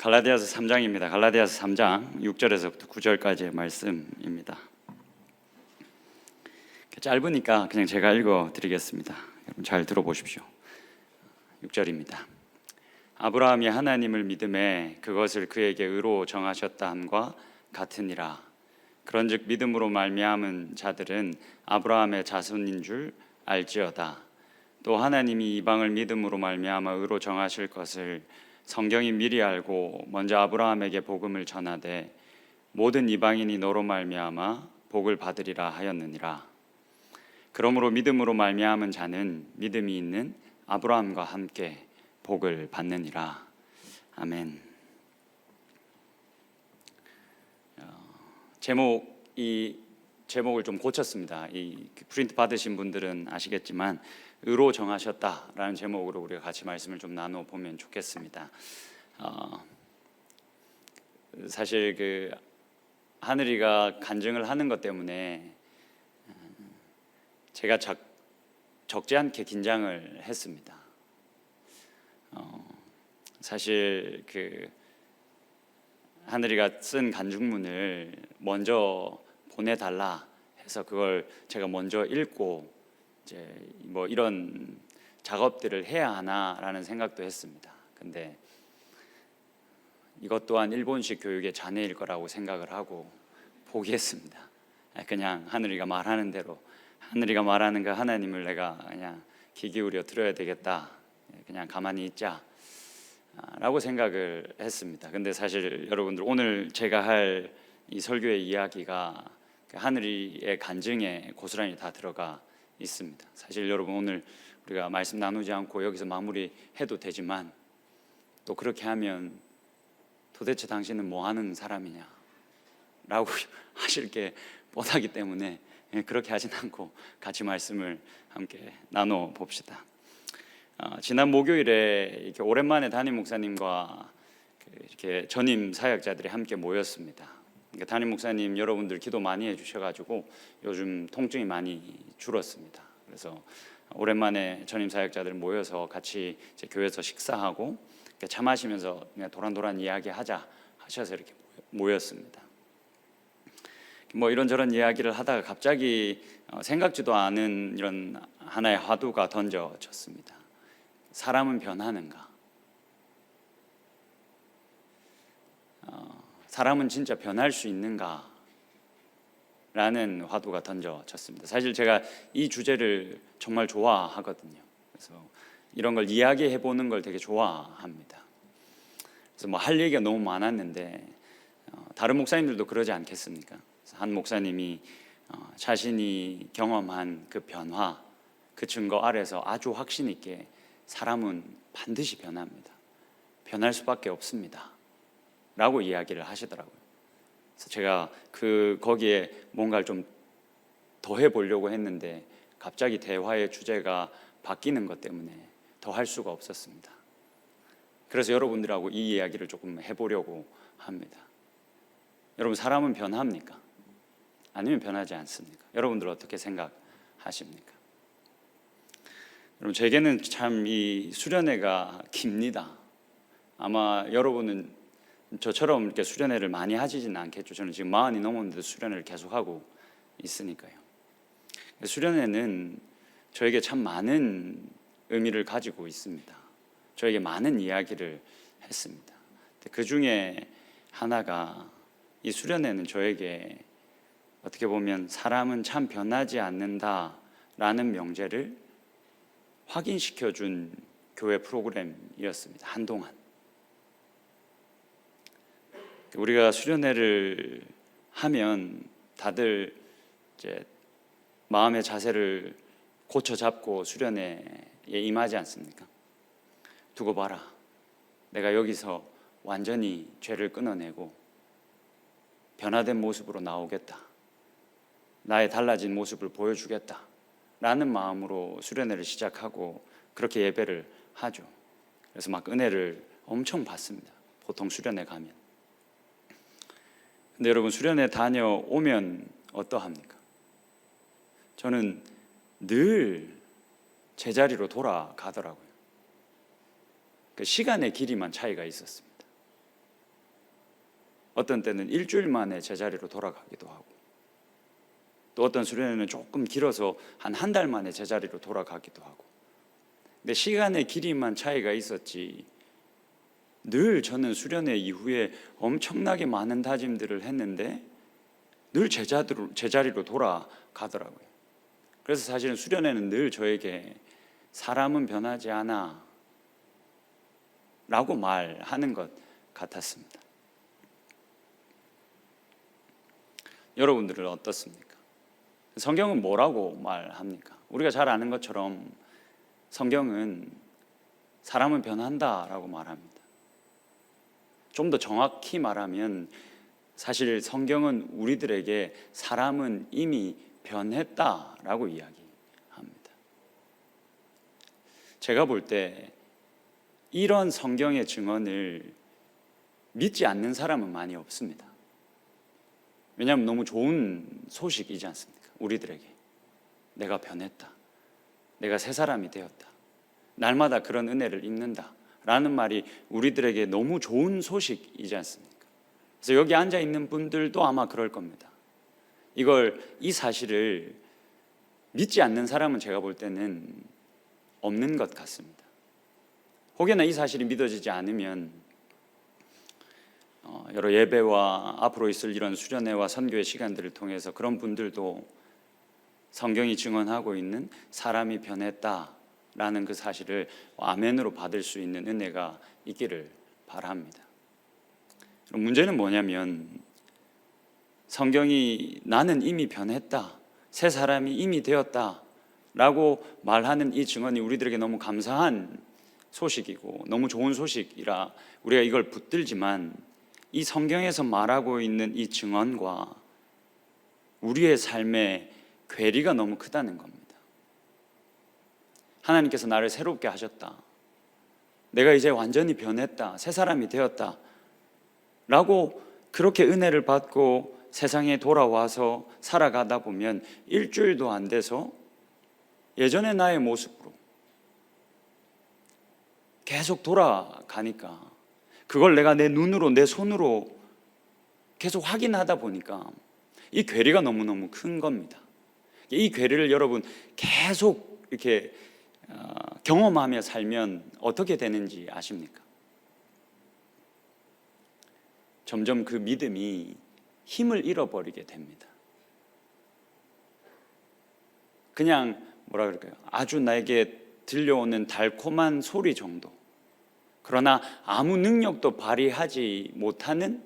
갈라디아서 3장입니다. 갈라디아서 3장 6절에서부터 9절까지의 말씀입니다. 짧으니까 그냥 제가 읽어드리겠습니다. 여러분 잘 들어보십시오. 6절입니다. 아브라함이 하나님을 믿음에 그것을 그에게 의로 정하셨다 함과 같으니라. 그런즉 믿음으로 말미암은 자들은 아브라함의 자손인 줄 알지어다. 또 하나님이 이방을 믿음으로 말미암아 의로 정하실 것을 성경이 미리 알고 먼저 아브라함에게 복음을 전하되 모든 이방인이 너로 말미암아 복을 받으리라 하였느니라. 그러므로 믿음으로 말미암은 자는 믿음이 있는 아브라함과 함께 복을 받느니라. 아멘. 이 제목을 좀 고쳤습니다. 이 프린트 받으신 분들은 아시겠지만 의로 정하셨다라는 제목으로 우리가 같이 말씀을 좀 나눠 보면 좋겠습니다. 사실 하늘이가 간증을 하는 것 때문에 제가 적지 않게 긴장을 했습니다. 사실 하늘이가 쓴 간증문을 먼저 보내달라 해서 그걸 제가 먼저 읽고 이제 뭐 이런 작업들을 해야 하나라는 생각도 했습니다. 근데 이것 또한 일본식 교육의 잔해일 거라고 생각을 하고 포기했습니다. 그냥 하늘이가 말하는 대로 하늘이가 말하는 그 하나님을 내가 그냥 귀 기울여 들어야 되겠다. 그냥 가만히 있자 라고 생각을 했습니다. 근데 사실 여러분들 오늘 제가 할 이 설교의 이야기가 하늘이의 간증에 고스란히 다 들어가 있습니다. 사실 여러분 오늘 우리가 말씀 나누지 않고 여기서 마무리해도 되지만 또 그렇게 하면 도대체 당신은 뭐 하는 사람이냐 라고 하실 게 뻔하기 때문에 그렇게 하진 않고 같이 말씀을 함께 나눠 봅시다. 지난 목요일에 이렇게 오랜만에 담임 목사님과 이렇게 전임 사역자들이 함께 모였습니다. 담임 목사님 여러분들 기도 많이 해주셔가지고 요즘 통증이 많이 줄었습니다. 그래서 오랜만에 전임 사역자들 모여서 같이 이제 교회에서 식사하고 차 마시면서 그냥 도란도란 이야기하자 하셔서 이렇게 모였습니다. 뭐 이런저런 이야기를 하다가 갑자기 생각지도 않은 이런 하나의 화두가 던져졌습니다. 사람은 변하는가? 사람은 진짜 변할 수 있는가? 라는 화두가 던져졌습니다. 사실 제가 이 주제를 정말 좋아하거든요. 그래서 이런 걸 이야기해 보는 걸 되게 좋아합니다. 그래서 뭐 할 얘기가 너무 많았는데 다른 목사님들도 그러지 않겠습니까? 한 목사님이 자신이 경험한 그 변화, 그 증거 아래서 아주 확신 있게 사람은 반드시 변합니다. 변할 수밖에 없습니다. 라고 이야기를 하시더라고요. 그래서 제가 거기에 뭔가를 좀 더해 보려고 했는데 갑자기 대화의 주제가 바뀌는 것 때문에 더 할 수가 없었습니다. 그래서 여러분들하고 이 이야기를 조금 해보려고 합니다. 여러분, 사람은 변합니까? 아니면 변하지 않습니까? 여러분들 어떻게 생각하십니까? 여러분, 제게는 참 이 수련회가 깁니다. 아마 여러분은 저처럼 이렇게 수련회를 많이 하시지는 않겠죠. 저는 지금 40이 넘었는데도 수련회를 계속하고 있으니까요. 수련회는 저에게 참 많은 의미를 가지고 있습니다. 저에게 많은 이야기를 했습니다. 그 중에 하나가 이 수련회는 저에게 어떻게 보면 사람은 참 변하지 않는다라는 명제를 확인시켜준 교회 프로그램이었습니다. 한동안. 우리가 수련회를 하면 다들 이제 마음의 자세를 고쳐 잡고 수련회에 임하지 않습니까? 두고 봐라. 내가 여기서 완전히 죄를 끊어내고 변화된 모습으로 나오겠다. 나의 달라진 모습을 보여주겠다. 라는 마음으로 수련회를 시작하고 그렇게 예배를 하죠. 그래서 막 은혜를 엄청 받습니다. 보통 수련회 가면. 근데 여러분, 수련회 다녀오면 어떠합니까? 저는 늘 제자리로 돌아가더라고요. 그 시간의 길이만 차이가 있었습니다. 어떤 때는 일주일 만에 제자리로 돌아가기도 하고, 또 어떤 수련회는 조금 길어서 한 달 만에 제자리로 돌아가기도 하고. 근데 시간의 길이만 차이가 있었지 늘 저는 수련회 이후에 엄청나게 많은 다짐들을 했는데 늘 제자리로 돌아가더라고요. 그래서 사실은 수련회는 늘 저에게 사람은 변하지 않아 라고 말하는 것 같았습니다. 여러분들은 어떻습니까? 성경은 뭐라고 말합니까? 우리가 잘 아는 것처럼 성경은 사람은 변한다라고 말합니다. 좀 더 정확히 말하면 사실 성경은 우리들에게 사람은 이미 변했다라고 이야기합니다. 제가 볼 때 이런 성경의 증언을 믿지 않는 사람은 많이 없습니다. 왜냐하면 너무 좋은 소식이지 않습니까? 우리들에게 내가 변했다, 내가 새 사람이 되었다, 날마다 그런 은혜를 입는다 라는 말이 우리들에게 너무 좋은 소식이지 않습니까? 그래서 여기 앉아 있는 분들도 아마 그럴 겁니다. 이 사실을 믿지 않는 사람은 제가 볼 때는 없는 것 같습니다. 혹여나 이 사실이 믿어지지 않으면 여러 예배와 앞으로 있을 이런 수련회와 선교의 시간들을 통해서 그런 분들도 성경이 증언하고 있는 사람이 변했다라는 그 사실을 아멘으로 받을 수 있는 은혜가 있기를 바랍니다. 문제는 뭐냐면 성경이 나는 이미 변했다, 새 사람이 이미 되었다 라고 말하는 이 증언이 우리들에게 너무 감사한 소식이고 너무 좋은 소식이라 우리가 이걸 붙들지만 이 성경에서 말하고 있는 이 증언과 우리의 삶의 괴리가 너무 크다는 겁니다. 하나님께서 나를 새롭게 하셨다, 내가 이제 완전히 변했다, 새 사람이 되었다 라고 그렇게 은혜를 받고 세상에 돌아와서 살아가다 보면 일주일도 안 돼서 예전의 나의 모습으로 계속 돌아가니까 그걸 내가 내 눈으로 내 손으로 계속 확인하다 보니까 이 괴리가 너무너무 큰 겁니다. 이 괴리를 여러분 계속 이렇게 경험하며 살면 어떻게 되는지 아십니까? 점점 그 믿음이 힘을 잃어버리게 됩니다. 그냥 뭐라 그럴까요? 아주 나에게 들려오는 달콤한 소리 정도, 그러나 아무 능력도 발휘하지 못하는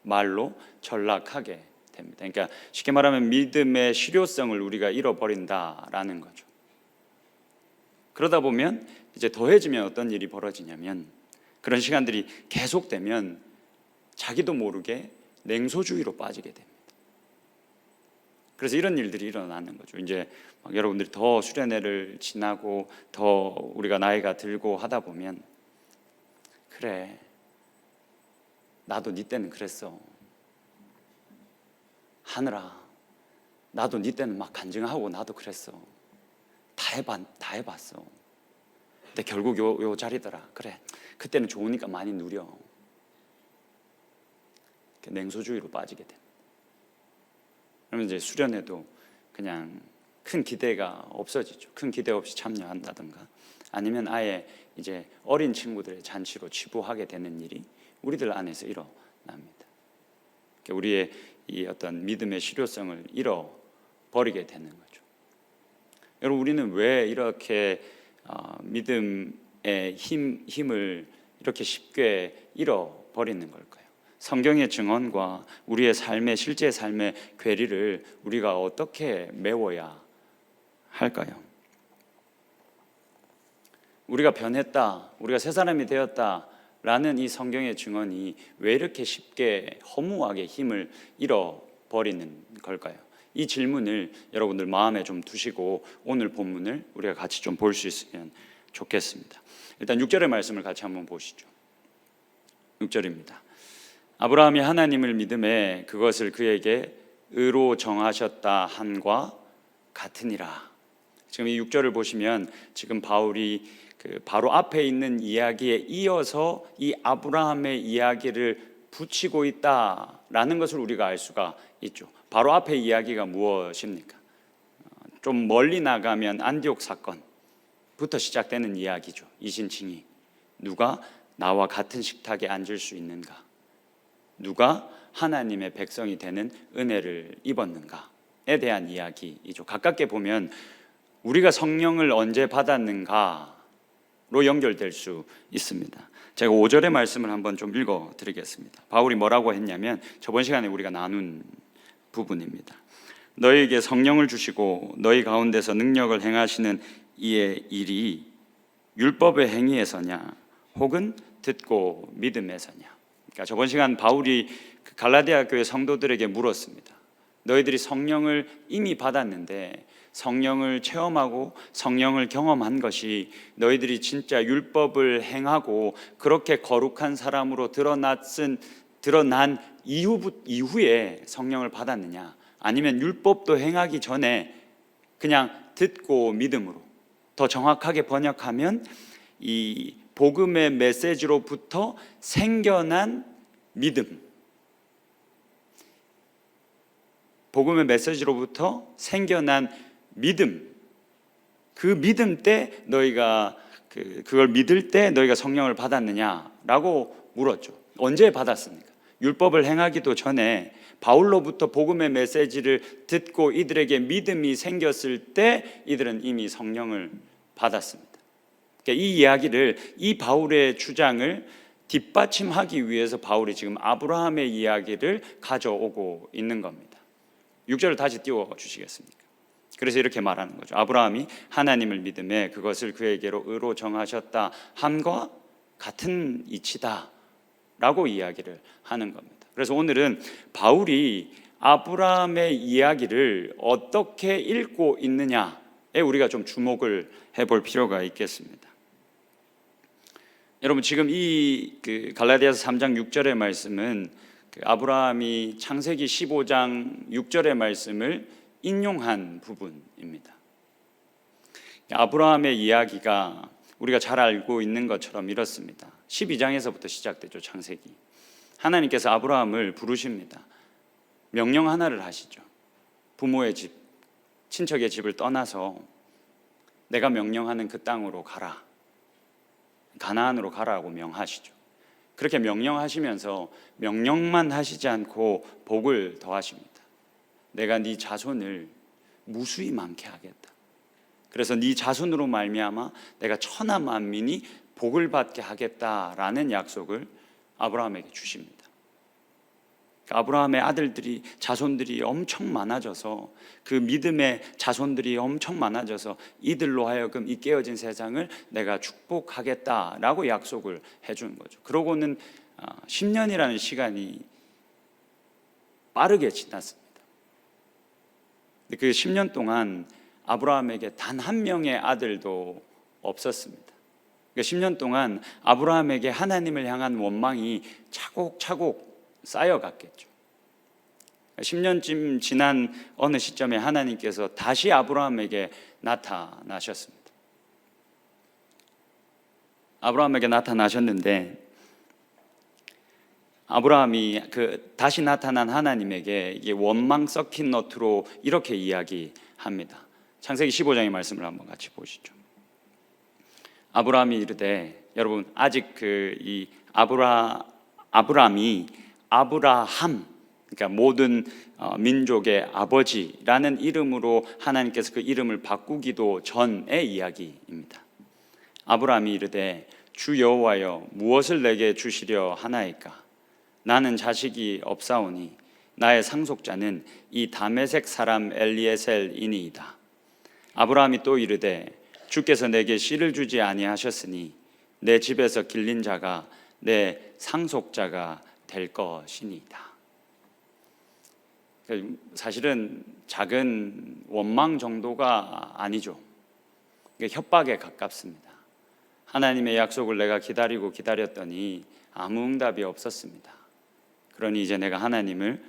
말로 전락하게 됩니다. 그러니까 쉽게 말하면 믿음의 실효성을 우리가 잃어버린다라는 거죠. 그러다 보면 이제 더해지면 어떤 일이 벌어지냐면 그런 시간들이 계속되면 자기도 모르게 냉소주의로 빠지게 됩니다. 그래서 이런 일들이 일어나는 거죠. 이제 여러분들이 더 수련회를 지나고 더 우리가 나이가 들고 하다 보면 그래, 나도 네 때는 그랬어. 하늘아, 나도 네 때는 막 간증하고 나도 그랬어. 다 해봤어. 근데 결국 요 자리더라. 그래, 그때는 좋으니까 많이 누려. 냉소주의로 빠지게 됩니다. 그러면 이제 수련회도 그냥 큰 기대가 없어지죠. 큰 기대 없이 참여한다든가 아니면 아예 이제 어린 친구들의 잔치로 치부하게 되는 일이 우리들 안에서 일어납니다. 우리의 이 어떤 믿음의 실효성을 잃어버리게 되는 거죠. 여러분, 우리는 왜 이렇게 믿음의 힘을 이렇게 쉽게 잃어버리는 걸까요? 성경의 증언과 우리의 삶의 실제 삶의 괴리를 우리가 어떻게 메워야 할까요? 우리가 변했다, 우리가 새 사람이 되었다 라는 이 성경의 증언이 왜 이렇게 쉽게 허무하게 힘을 잃어버리는 걸까요? 이 질문을 여러분들 마음에 좀 두시고 오늘 본문을 우리가 같이 좀 볼 수 있으면 좋겠습니다. 일단 6절의 말씀을 같이 한번 보시죠. 6절입니다. 아브라함이 하나님을 믿음에 그것을 그에게 의로 정하셨다 함과 같으니라. 지금 이 6절을 보시면 지금 바울이 그 바로 앞에 있는 이야기에 이어서 이 아브라함의 이야기를 붙이고 있다라는 것을 우리가 알 수가 있죠. 바로 앞에 이야기가 무엇입니까? 좀 멀리 나가면 안디옥 사건부터 시작되는 이야기죠. 이신칭이 누가 나와 같은 식탁에 앉을 수 있는가? 누가 하나님의 백성이 되는 은혜를 입었는가에 대한 이야기이죠. 가깝게 보면 우리가 성령을 언제 받았는가로 연결될 수 있습니다. 제가 5절의 말씀을 한번 좀 읽어드리겠습니다. 바울이 뭐라고 했냐면 저번 시간에 우리가 나눈 부분입니다. 너희에게 성령을 주시고 너희 가운데서 능력을 행하시는 이의 일이 율법의 행위에서냐 혹은 듣고 믿음에서냐. 그러니까 저번 시간 바울이 갈라디아 교회 성도들에게 물었습니다. 너희들이 성령을 이미 받았는데 성령을 체험하고 성령을 경험한 것이 너희들이 진짜 율법을 행하고 그렇게 거룩한 사람으로 드러난 이후에 성령을 받았느냐, 아니면 율법도 행하기 전에 그냥 듣고 믿음으로, 더 정확하게 번역하면 이 복음의 메시지로부터 생겨난 믿음, 복음의 메시지로부터 생겨난 믿음, 그 믿음 때 너희가 그걸 믿을 때 너희가 성령을 받았느냐라고 물었죠. 언제 받았습니까? 율법을 행하기도 전에 바울로부터 복음의 메시지를 듣고 이들에게 믿음이 생겼을 때 이들은 이미 성령을 받았습니다. 그러니까 이 이야기를, 이 바울의 주장을 뒷받침하기 위해서 바울이 지금 아브라함의 이야기를 가져오고 있는 겁니다. 6절을 다시 띄워주시겠습니까? 그래서 이렇게 말하는 거죠. 아브라함이 하나님을 믿음에 그것을 그에게로 의로 정하셨다 함과 같은 이치다 라고 이야기를 하는 겁니다. 그래서 오늘은 바울이 아브라함의 이야기를 어떻게 읽고 있느냐에 우리가 좀 주목을 해볼 필요가 있겠습니다. 여러분, 지금 이 갈라디아서 3장 6절의 말씀은 아브라함이 창세기 15장 6절의 말씀을 인용한 부분입니다. 아브라함의 이야기가 우리가 잘 알고 있는 것처럼 이렇습니다. 12장에서부터 시작되죠. 창세기. 하나님께서 아브라함을 부르십니다. 명령 하나를 하시죠. 부모의 집, 친척의 집을 떠나서 내가 명령하는 그 땅으로 가라, 가나안으로 가라고 명하시죠. 그렇게 명령하시면서 명령만 하시지 않고 복을 더하십니다. 내가 네 자손을 무수히 많게 하겠다. 그래서 네 자손으로 말미암아 내가 천하 만민이 복을 받게 하겠다라는 약속을 아브라함에게 주십니다. 아브라함의 아들들이, 자손들이 엄청 많아져서, 그 믿음의 자손들이 엄청 많아져서 이들로 하여금 이 깨어진 세상을 내가 축복하겠다라고 약속을 해주는 거죠. 그러고는 10년이라는 시간이 빠르게 지났습니다. 그 10년 동안 아브라함에게 단 한 명의 아들도 없었습니다. 10년 동안 아브라함에게 하나님을 향한 원망이 차곡차곡 쌓여갔겠죠. 10년쯤 지난 어느 시점에 하나님께서 다시 아브라함에게 나타나셨습니다. 아브라함에게 나타나셨는데 아브라함이 다시 나타난 하나님에게 이게 원망 섞인 너트로 이렇게 이야기합니다. 창세기 15장의 말씀을 한번 같이 보시죠. 아브라함이 이르되, 여러분 아직 이 아브라함이 아브라함, 그러니까 모든 민족의 아버지라는 이름으로 하나님께서 그 이름을 바꾸기도 전의 이야기입니다. 아브라함이 이르되, 주 여호와여 무엇을 내게 주시려 하나이까? 나는 자식이 없사오니 나의 상속자는 이 다메섹 사람 엘리에셀이니이다. 아브라함이 또 이르되, 주께서 내게 씨를 주지 아니하셨으니 내 집에서 길린 자가 내 상속자가 될 것이니이다. 사실은 작은 원망 정도가 아니죠. 협박에 가깝습니다. 하나님의 약속을 내가 기다리고 기다렸더니 아무 응답이 없었습니다. 그러니 이제 내가 하나님을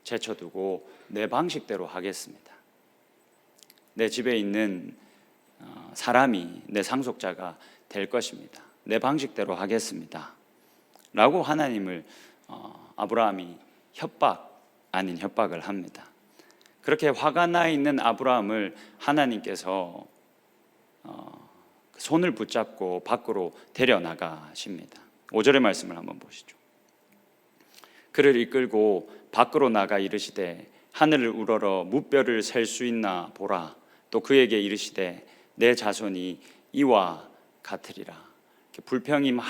제쳐두고 내 방식대로 하겠습니다. 내 집에 있는 사람이 내 상속자가 될 것입니다. 내 방식대로 하겠습니다 라고 하나님을 아브라함이 협박 아닌 협박을 합니다. 그렇게 화가 나 있는 아브라함을 하나님께서 손을 붙잡고 밖으로 데려나가십니다. 5절의 말씀을 한번 보시죠. 그를 이끌고 밖으로 나가 이르시되 하늘을 우러러 무뼈를 셀 수 있나 보라. 또 그에게 이르시되 내 자손이 이와 같으리라. 불평이 막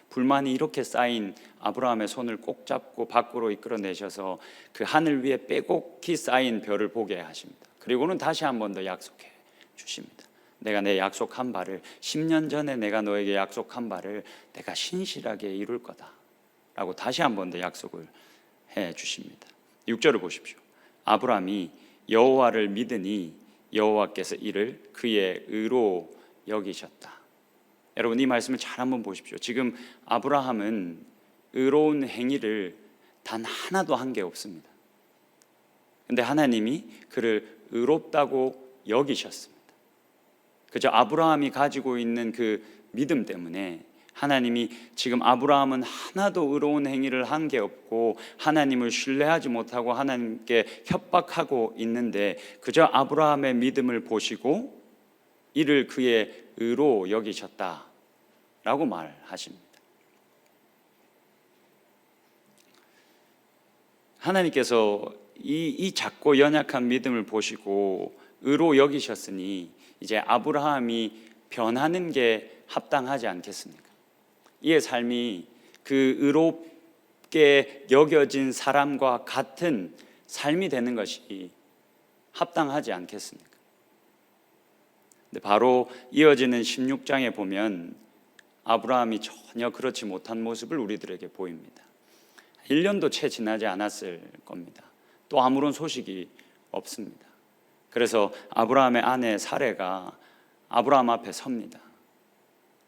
불만이 이렇게 쌓인 아브라함의 손을 꼭 잡고 밖으로 이끌어내셔서 그 하늘 위에 빼곡히 쌓인 별을 보게 하십니다. 그리고는 다시 한 번 더 약속해 주십니다. 내가 내 약속한 바를 10년 전에 내가 너에게 약속한 바를 내가 신실하게 이룰 거다 라고 다시 한 번 더 약속을 해 주십니다. 6절을 보십시오. 아브라함이 여호와를 믿으니 여호와께서 이를 그의 의로 여기셨다. 여러분 이 말씀을 잘 한번 보십시오. 지금 아브라함은 의로운 행위를 단 하나도 한 게 없습니다. 근데 하나님이 그를 의롭다고 여기셨습니다. 그저 아브라함이 가지고 있는 그 믿음 때문에 하나님이 지금 아브라함은 하나도 의로운 행위를 한 게 없고 하나님을 신뢰하지 못하고 하나님께 협박하고 있는데 그저 아브라함의 믿음을 보시고 이를 그의 의로 여기셨다라고 말하십니다. 하나님께서 이 작고 연약한 믿음을 보시고 의로 여기셨으니 이제 아브라함이 변하는 게 합당하지 않겠습니까? 이의 삶이 그 의롭게 여겨진 사람과 같은 삶이 되는 것이 합당하지 않겠습니까? 근데 바로 이어지는 16장에 보면 아브라함이 전혀 그렇지 못한 모습을 우리들에게 보입니다. 1년도 채 지나지 않았을 겁니다. 또 아무런 소식이 없습니다. 그래서 아브라함의 아내 사레가 아브라함 앞에 섭니다.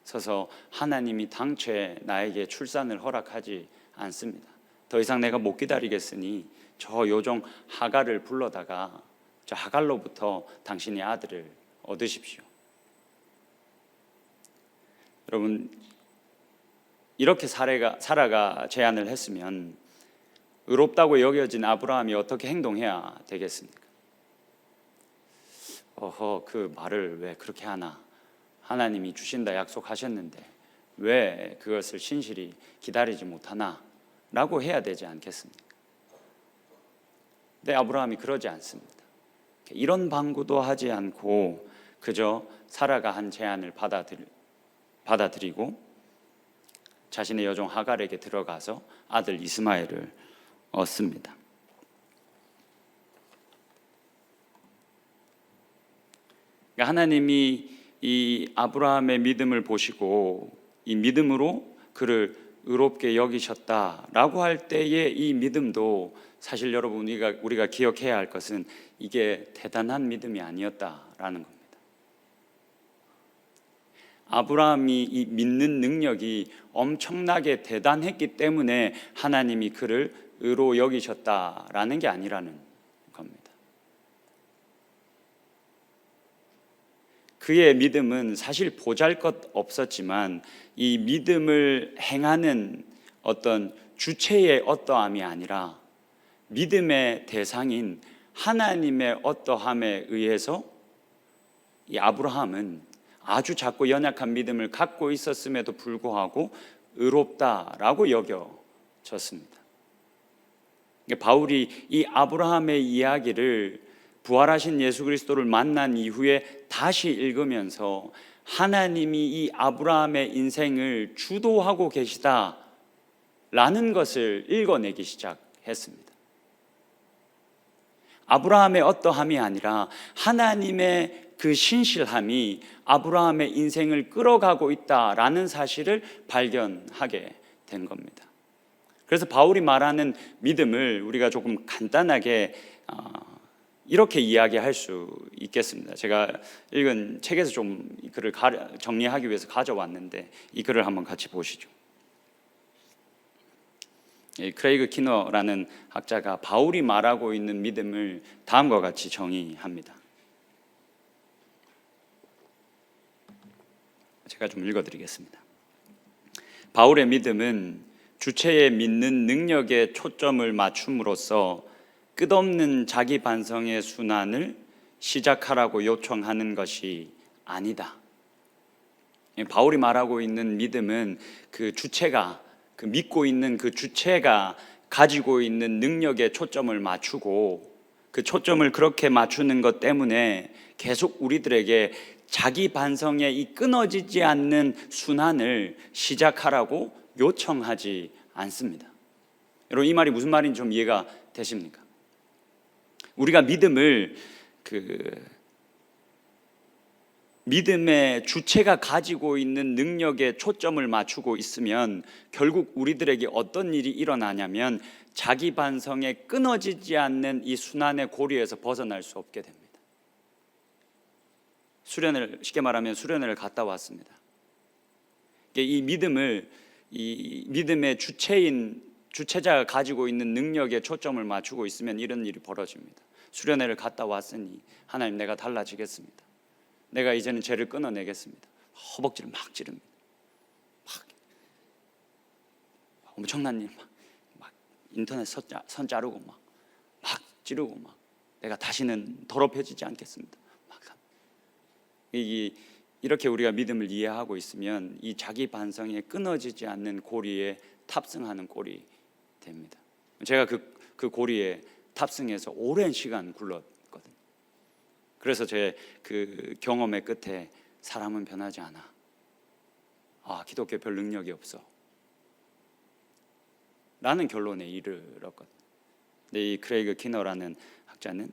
서서 하나님이 당최 나에게 출산을 허락하지 않습니다. 더 이상 내가 못 기다리겠으니 저 요종 하갈을 불러다가 저 하갈로부터 당신이 아들을 얻으십시오. 여러분 이렇게 사라가 제안을 했으면 의롭다고 여겨진 아브라함이 어떻게 행동해야 되겠습니까? 그 말을 왜 그렇게 하나? 하나님이 주신다 약속하셨는데 왜 그것을 신실히 기다리지 못하나? 라고 해야 되지 않겠습니까? 근데 아브라함이 그러지 않습니다. 이런 방구도 하지 않고 그저 사라가 한 제안을 받아들이고 자신의 여종 하갈에게 들어가서 아들 이스마엘을 얻습니다. 그러니까 하나님이 이 아브라함의 믿음을 보시고 이 믿음으로 그를 의롭게 여기셨다라고 할 때의 이 믿음도 사실 여러분 우리가 기억해야 할 것은 이게 대단한 믿음이 아니었다라는 겁니다. 아브라함이 이 믿는 능력이 엄청나게 대단했기 때문에 하나님이 그를 의로 여기셨다라는 게 아니라는 겁니다. 그의 믿음은 사실 보잘것 없었지만 이 믿음을 행하는 어떤 주체의 어떠함이 아니라 믿음의 대상인 하나님의 어떠함에 의해서 이 아브라함은 아주 작고 연약한 믿음을 갖고 있었음에도 불구하고 의롭다라고 여겨졌습니다. 바울이 이 아브라함의 이야기를 부활하신 예수 그리스도를 만난 이후에 다시 읽으면서 하나님이 이 아브라함의 인생을 주도하고 계시다라는 것을 읽어내기 시작했습니다. 아브라함의 어떠함이 아니라 하나님의 그 신실함이 아브라함의 인생을 끌어가고 있다라는 사실을 발견하게 된 겁니다. 그래서 바울이 말하는 믿음을 우리가 조금 간단하게 이렇게 이야기할 수 있겠습니다. 제가 읽은 책에서 좀 이 글을 정리하기 위해서 가져왔는데 이 글을 한번 같이 보시죠. 크레이그 키너라는 학자가 바울이 말하고 있는 믿음을 다음과 같이 정의합니다. 제가 좀 읽어드리겠습니다. 바울의 믿음은 주체의 믿는 능력에 초점을 맞춤으로써 끝없는 자기 반성의 순환을 시작하라고 요청하는 것이 아니다. 바울이 말하고 있는 믿음은 그 주체가, 그 믿고 있는 그 주체가 가지고 있는 능력에 초점을 맞추고, 그 초점을 그렇게 맞추는 것 때문에 계속 우리들에게 자기 반성의 이 끊어지지 않는 순환을 시작하라고 요청하지 않습니다. 여러분, 이 말이 무슨 말인지 좀 이해가 되십니까? 우리가 믿음을 믿음의 주체가 가지고 있는 능력에 초점을 맞추고 있으면 결국 우리들에게 어떤 일이 일어나냐면 자기 반성에 끊어지지 않는 이 순환의 고리에서 벗어날 수 없게 됩니다. 쉽게 말하면 수련회를 갔다 왔습니다. 이 믿음의 주체자가 가지고 있는 능력에 초점을 맞추고 있으면 이런 일이 벌어집니다. 수련회를 갔다 왔으니 하나님, 내가 달라지겠습니다. 내가 이제는 죄를 끊어내겠습니다. 허벅지를 막 찌릅니다. 막 엄청난 일, 막 인터넷 선 자르고 막 찌르고 막 내가 다시는 더럽혀지지 않겠습니다. 이렇게 우리가 믿음을 이해하고 있으면 이 자기 반성에 끊어지지 않는 고리에 탑승하는 꼴이 됩니다. 제가 그 고리에 탑승해서 오랜 시간 굴렀거든요. 그래서 제 그 경험의 끝에 사람은 변하지 않아. 기독교 별 능력이 없어. 라는 결론에 이르렀거든요. 근데 이 크레이그 키너라는 학자는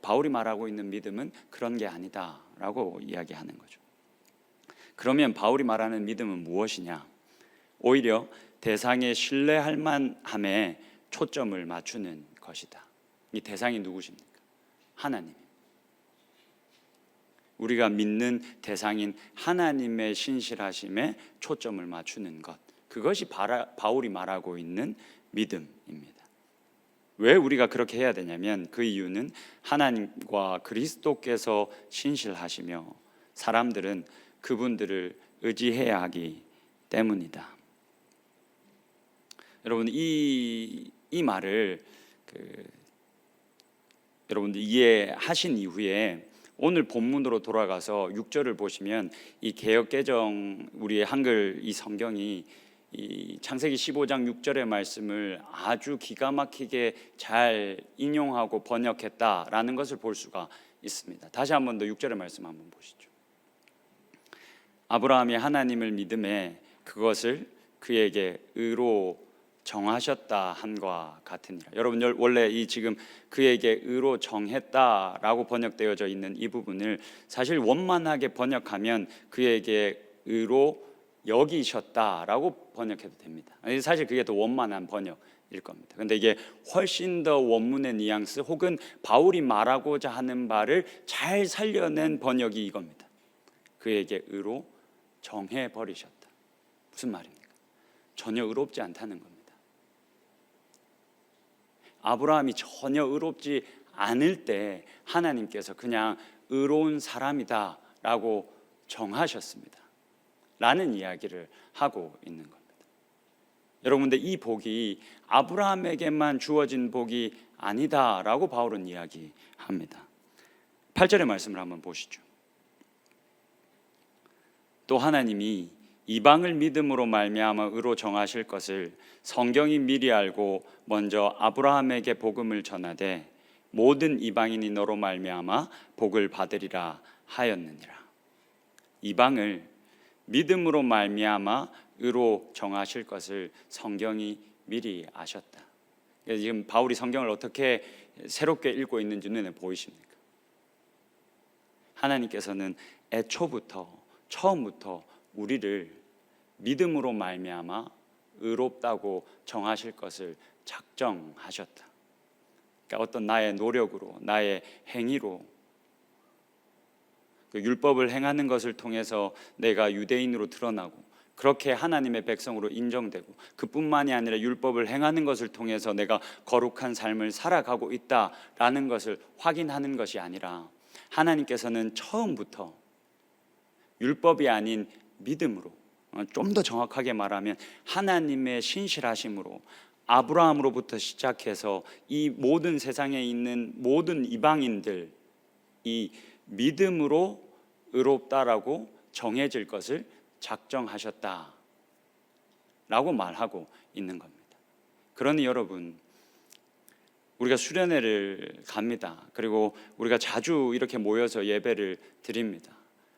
바울이 말하고 있는 믿음은 그런 게 아니다라고 이야기하는 거죠. 그러면 바울이 말하는 믿음은 무엇이냐? 오히려 대상에 신뢰할 만함에 초점을 맞추는 것이다. 이 대상이 누구십니까? 하나님. 우리가 믿는 대상인 하나님의 신실하심에 초점을 맞추는 것, 그것이 바울이 말하고 있는 믿음입니다. 왜 우리가 그렇게 해야 되냐면 그 이유는 하나님과 그리스도께서 신실하시며 사람들은 그분들을 의지해야 하기 때문이다. 여러분, 이 말을 여러분들 이해하신 이후에 오늘 본문으로 돌아가서 6절을 보시면 이 개역개정, 우리의 한글 이 성경이 이 창세기 15장 6절의 말씀을 아주 기가 막히게 잘 인용하고 번역했다라는 것을 볼 수가 있습니다. 다시 한 번 더 6절의 말씀 한번 보시죠. 아브라함이 하나님을 믿음에 그것을 그에게 의로 정하셨다 한과 같으니라. 여러분, 원래 이 지금 그에게 의로 정했다라고 번역되어져 있는 이 부분을 사실 원만하게 번역하면 그에게 의로 여기셨다라고 번역해도 됩니다. 사실 그게 더 원만한 번역일 겁니다. 그런데 이게 훨씬 더 원문의 뉘앙스 혹은 바울이 말하고자 하는 바를 잘 살려낸 번역이 이겁니다. 그에게 의로 정해버리셨다. 무슨 말입니까? 전혀 의롭지 않다는 겁니다. 아브라함이 전혀 의롭지 않을 때 하나님께서 그냥 의로운 사람이다 라고 정하셨습니다 라는 이야기를 하고 있는 겁니다. 여러분들, 이 복이 아브라함에게만 주어진 복이 아니다 라고 바울은 이야기합니다. 8절의 말씀을 한번 보시죠. 또 하나님이 이방을 믿음으로 말미암아 의로 정하실 것을 성경이 미리 알고 먼저 아브라함에게 복음을 전하되 모든 이방인이 너로 말미암아 복을 받으리라 하였느니라. 이방을 믿음으로 말미암아 의로 정하실 것을 성경이 미리 아셨다. 지금 바울이 성경을 어떻게 새롭게 읽고 있는지 눈에 보이십니까? 하나님께서는 애초부터 처음부터 우리를 믿음으로 말미암아 의롭다고 정하실 것을 작정하셨다. 그러니까 어떤 나의 노력으로, 나의 행위로, 그 율법을 행하는 것을 통해서 내가 유대인으로 드러나고 그렇게 하나님의 백성으로 인정되고, 그뿐만이 아니라 율법을 행하는 것을 통해서 내가 거룩한 삶을 살아가고 있다라는 것을 확인하는 것이 아니라 하나님께서는 처음부터 율법이 아닌 믿음으로, 좀 더 정확하게 말하면 하나님의 신실하심으로 아브라함으로부터 시작해서 이 모든 세상에 있는 모든 이방인들 이 믿음으로 의롭다라고 정해질 것을 작정하셨다라고 말하고 있는 겁니다. 그러니 여러분, 우리가 수련회를 갑니다. 그리고 우리가 자주 이렇게 모여서 예배를 드립니다.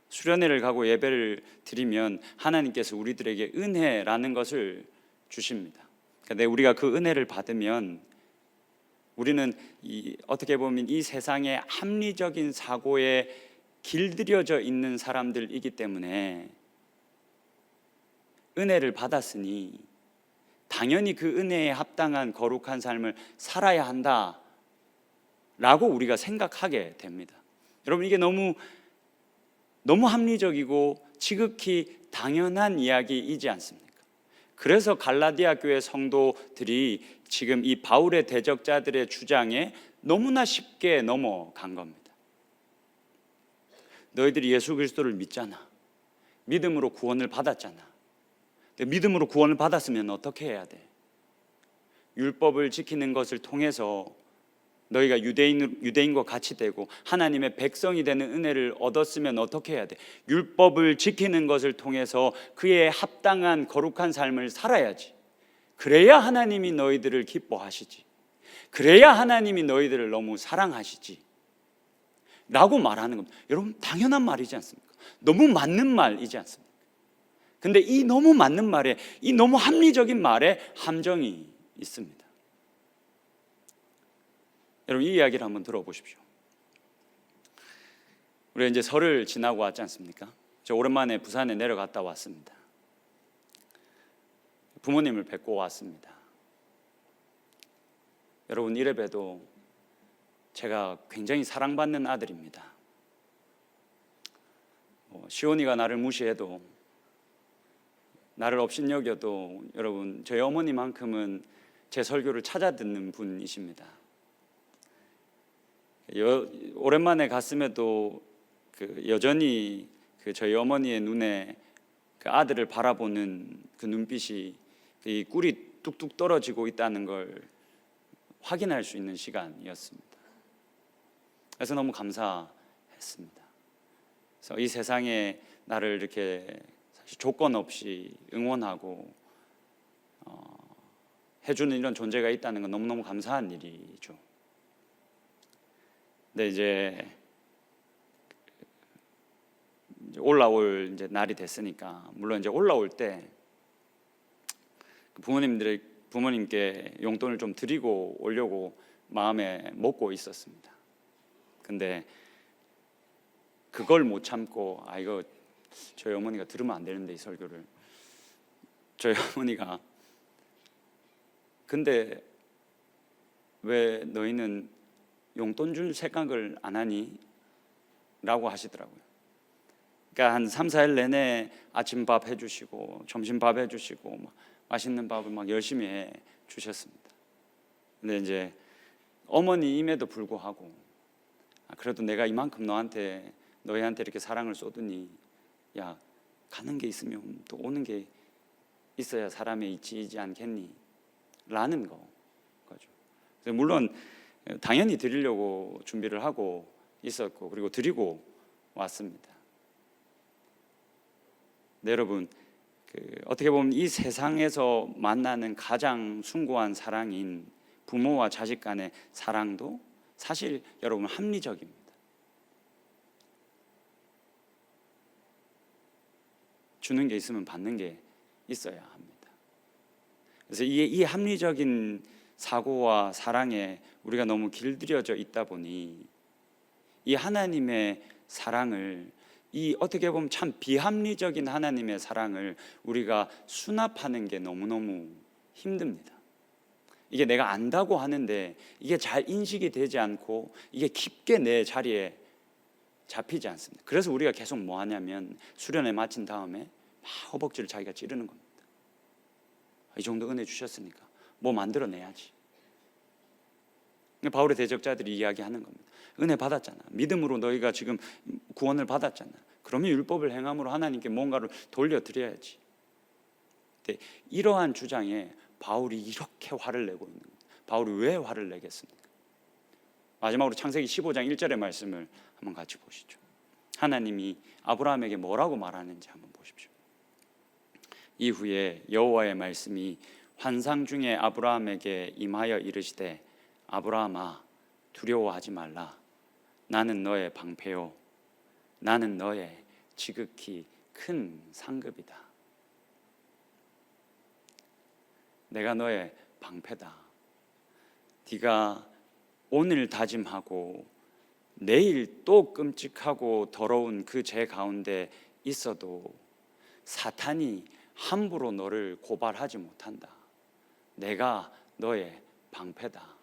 수련회를 가고 예배를 드리면 하나님께서 우리들에게 은혜라는 것을 주십니다. 그런데 우리가 그 은혜를 받으면 우리는 어떻게 보면 이 세상의 합리적인 사고에 길들여져 있는 사람들이기 때문에 은혜를 받았으니 당연히 그 은혜에 합당한 거룩한 삶을 살아야 한다라고 우리가 생각하게 됩니다. 여러분, 이게 너무 합리적이고 지극히 당연한 이야기이지 않습니까? 그래서 갈라디아 교회 성도들이 지금 이 바울의 대적자들의 주장에 너무나 쉽게 넘어간 겁니다. 너희들이 예수 그리스도를 믿잖아. 믿음으로 구원을 받았잖아. 믿음으로 구원을 받았으면 어떻게 해야 돼? 율법을 지키는 것을 통해서 너희가 유대인과 같이 되고 하나님의 백성이 되는 은혜를 얻었으면 어떻게 해야 돼? 율법을 지키는 것을 통해서 그에 합당한 거룩한 삶을 살아야지. 그래야 하나님이 너희들을 기뻐하시지. 그래야 하나님이 너희들을 너무 사랑하시지 라고 말하는 겁니다. 여러분, 당연한 말이지 않습니까? 너무 맞는 말이지 않습니까? 근데 이 너무 맞는 말에, 이 너무 합리적인 말에 함정이 있습니다. 여러분, 이 이야기를 한번 들어보십시오. 우리가 이제 설을 지나고 왔지 않습니까? 저 오랜만에 부산에 내려갔다 왔습니다. 부모님을 뵙고 왔습니다. 여러분, 이래 봬도 제가 굉장히 사랑받는 아들입니다. 시온이가 나를 무시해도, 나를 업신여겨도 여러분, 저희 어머니만큼은 제 설교를 찾아 듣는 분이십니다. 오랜만에 갔음에도 여전히 저희 어머니의 눈에 그 아들을 바라보는 그 눈빛이 이 꿀이 뚝뚝 떨어지고 있다는 걸 확인할 수 있는 시간이었습니다. 그래서 너무 감사했습니다. 그래서 이 세상에 나를 이렇게 사실 조건 없이 응원하고 해주는 이런 존재가 있다는 건 너무너무 감사한 일이죠. 근데 이제 올라올 이제 날이 됐으니까, 물론 이제 올라올 때 부모님께 용돈을 좀 드리고 오려고 마음에 먹고 있었습니다. 근데 그걸 못 참고, 이거 저희 어머니가 들으면 안 되는데 이 설교를, 저희 어머니가 근데 왜 너희는 용돈 줄 생각을 안 하니? 라고 하시더라고요. 그러니까 한 3, 4일 내내 아침밥 해주시고 점심밥 해주시고 맛있는 밥을 막 열심히 해주셨습니다. 근데 이제 어머니임에도 불구하고 그래도 내가 이만큼 너희한테 이렇게 사랑을 쏟으니 야, 가는 게 있으면 또 오는 게 있어야 사람이 지이지 않겠니? 라는 거죠. 물론 당연히 드리려고 준비를 하고 있었고, 그리고 드리고 왔습니다. 네, 여러분, 어떻게 보면 이 세상에서 만나는 가장 숭고한 사랑인 부모와 자식 간의 사랑도 사실 여러분 합리적입니다. 주는 게 있으면 받는 게 있어야 합니다. 그래서 이 합리적인 사고와 사랑에 우리가 너무 길들여져 있다 보니 이 하나님의 사랑을, 이 어떻게 보면 참 비합리적인 하나님의 사랑을 우리가 수납하는 게 너무너무 힘듭니다. 이게 내가 안다고 하는데 이게 잘 인식이 되지 않고 이게 깊게 내 자리에 잡히지 않습니다. 그래서 우리가 계속 뭐 하냐면 수련회 마친 다음에 막 허벅지를 자기가 찌르는 겁니다. 이 정도 은혜 주셨으니까 뭐 만들어내야지. 바울의 대적자들이 이야기하는 겁니다. 은혜 받았잖아. 믿음으로 너희가 지금 구원을 받았잖아. 그러면 율법을 행함으로 하나님께 뭔가를 돌려드려야지. 근데 이러한 주장에 바울이 이렇게 화를 내고 있는 거예요. 바울이 왜 화를 내겠습니까? 마지막으로 창세기 15장 1절의 말씀을 한번 같이 보시죠. 하나님이 아브라함에게 뭐라고 말하는지 한번 보십시오. 이후에 여호와의 말씀이 환상 중에 아브라함에게 임하여 이르시되 아브라함아 두려워하지 말라. 나는 너의 방패요 나는 너의 지극히 큰 상급이다. 내가 너의 방패다. 네가 오늘 다짐하고 내일 또 끔찍하고 더러운 그 죄 가운데 있어도 사탄이 함부로 너를 고발하지 못한다. 내가 너의 방패다.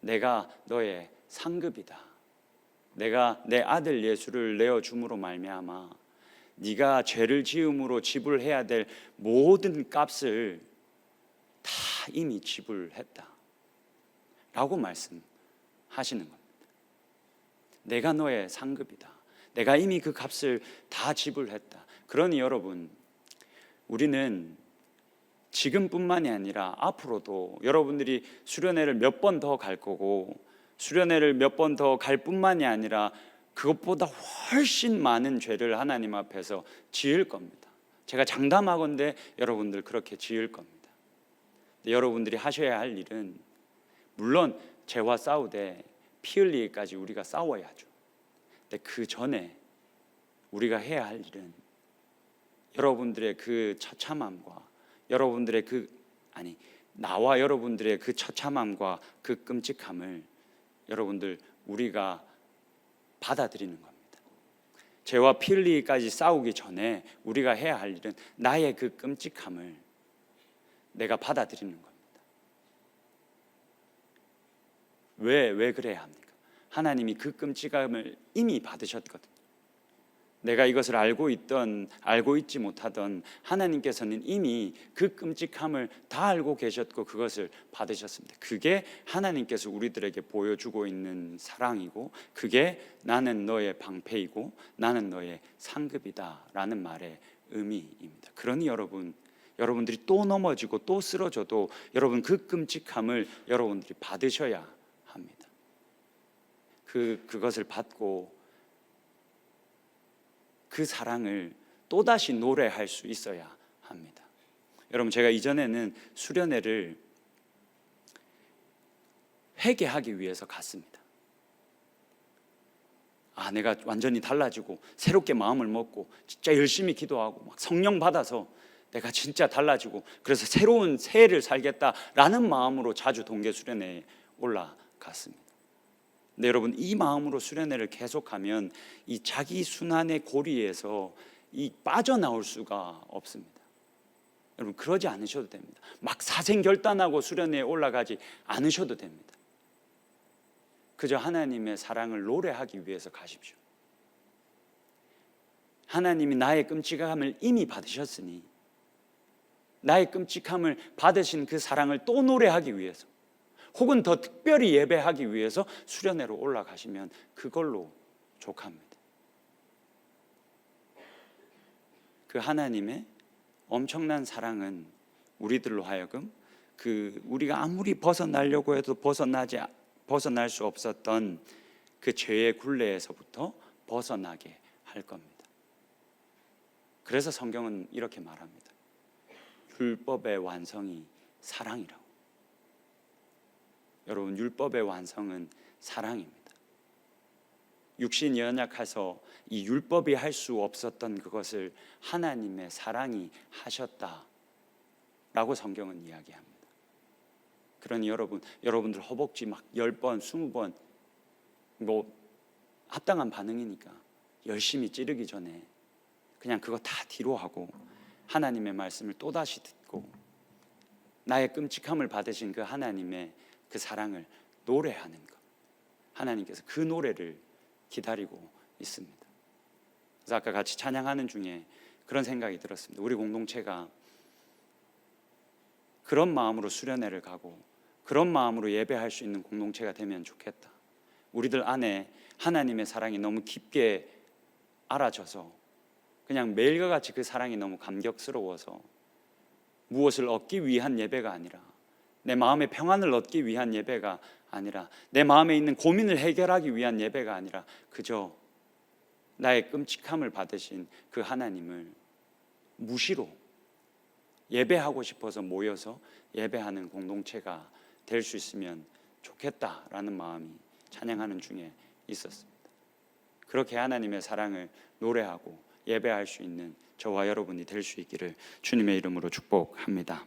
내가 너의 상급이다. 내가 내 아들 예수를 내어줌으로 말미암아 네가 죄를 지음으로 지불해야 될 모든 값을 다 이미 지불했다 라고 말씀하시는 겁니다. 내가 너의 상급이다. 내가 이미 그 값을 다 지불했다. 그러니 여러분, 우리는 지금뿐만이 아니라 앞으로도 여러분들이 수련회를 몇 번 더 갈 거고, 수련회를 몇 번 더 갈 뿐만이 아니라 그것보다 훨씬 많은 죄를 하나님 앞에서 지을 겁니다. 제가 장담하건대 여러분들 그렇게 지을 겁니다. 여러분들이 하셔야 할 일은, 물론 죄와 싸우되 피 흘리기까지 우리가 싸워야죠. 근데 그 전에 우리가 해야 할 일은 여러분들의 그 처참함과 여러분들의 나와 여러분들의 그 처참함과 그 끔찍함을 여러분들 우리가 받아들이는 겁니다. 죄와 피 흘리기까지 싸우기 전에 우리가 해야 할 일은 나의 그 끔찍함을 내가 받아들이는 겁니다. 왜 그래야 합니까? 하나님이 그 끔찍함을 이미 받으셨거든요. 내가 이것을 알고 있던 알고 있지 못하던 하나님께서는 이미 그 끔찍함을 다 알고 계셨고 그것을 받으셨습니다. 그게 하나님께서 우리들에게 보여주고 있는 사랑이고, 그게 나는 너의 방패이고 나는 너의 상급이다 라는 말의 의미입니다. 그러니 여러분들이 또 넘어지고 또 쓰러져도 여러분 그 끔찍함을 여러분들이 받으셔야 합니다. 그것을 받고 그 사랑을 또다시 노래할 수 있어야 합니다. 여러분, 제가 이전에는 수련회를 회개하기 위해서 갔습니다. 내가 완전히 달라지고 새롭게 마음을 먹고 진짜 열심히 기도하고 막 성령 받아서 내가 진짜 달라지고 그래서 새로운 새해를 살겠다라는 마음으로 자주 동계 수련회에 올라갔습니다. 근데 여러분, 이 마음으로 수련회를 계속하면 이 자기 순환의 고리에서 빠져나올 수가 없습니다. 여러분, 그러지 않으셔도 됩니다. 막 사생결단하고 수련회에 올라가지 않으셔도 됩니다. 그저 하나님의 사랑을 노래하기 위해서 가십시오. 하나님이 나의 끔찍함을 이미 받으셨으니 나의 끔찍함을 받으신 그 사랑을 또 노래하기 위해서, 혹은 더 특별히 예배하기 위해서 수련회로 올라가시면 그걸로 족합니다. 그 하나님의 엄청난 사랑은 우리들로 하여금 우리가 아무리 벗어나려고 해도 벗어날 수 없었던 그 죄의 굴레에서부터 벗어나게 할 겁니다. 그래서 성경은 이렇게 말합니다. 율법의 완성이 사랑이라고. 여러분, 율법의 완성은 사랑입니다. 육신이 연약해서 이 율법이 할 수 없었던 그것을 하나님의 사랑이 하셨다라고 성경은 이야기합니다. 그러니 여러분들 허벅지 막 10번, 20번 합당한 반응이니까 열심히 찌르기 전에 그냥 그거 다 뒤로 하고 하나님의 말씀을 또다시 듣고 나의 끔찍함을 받으신 그 하나님의 그 사랑을 노래하는 것, 하나님께서 그 노래를 기다리고 있습니다. 그래서 아까 같이 찬양하는 중에 그런 생각이 들었습니다. 우리 공동체가 그런 마음으로 수련회를 가고 그런 마음으로 예배할 수 있는 공동체가 되면 좋겠다. 우리들 안에 하나님의 사랑이 너무 깊게 알아져서 그냥 매일과 같이 그 사랑이 너무 감격스러워서 무엇을 얻기 위한 예배가 아니라, 내 마음의 평안을 얻기 위한 예배가 아니라, 내 마음에 있는 고민을 해결하기 위한 예배가 아니라 그저 나의 끔찍함을 받으신 그 하나님을 무시로 예배하고 싶어서 모여서 예배하는 공동체가 될 수 있으면 좋겠다라는 마음이 찬양하는 중에 있었습니다. 그렇게 하나님의 사랑을 노래하고 예배할 수 있는 저와 여러분이 될 수 있기를 주님의 이름으로 축복합니다.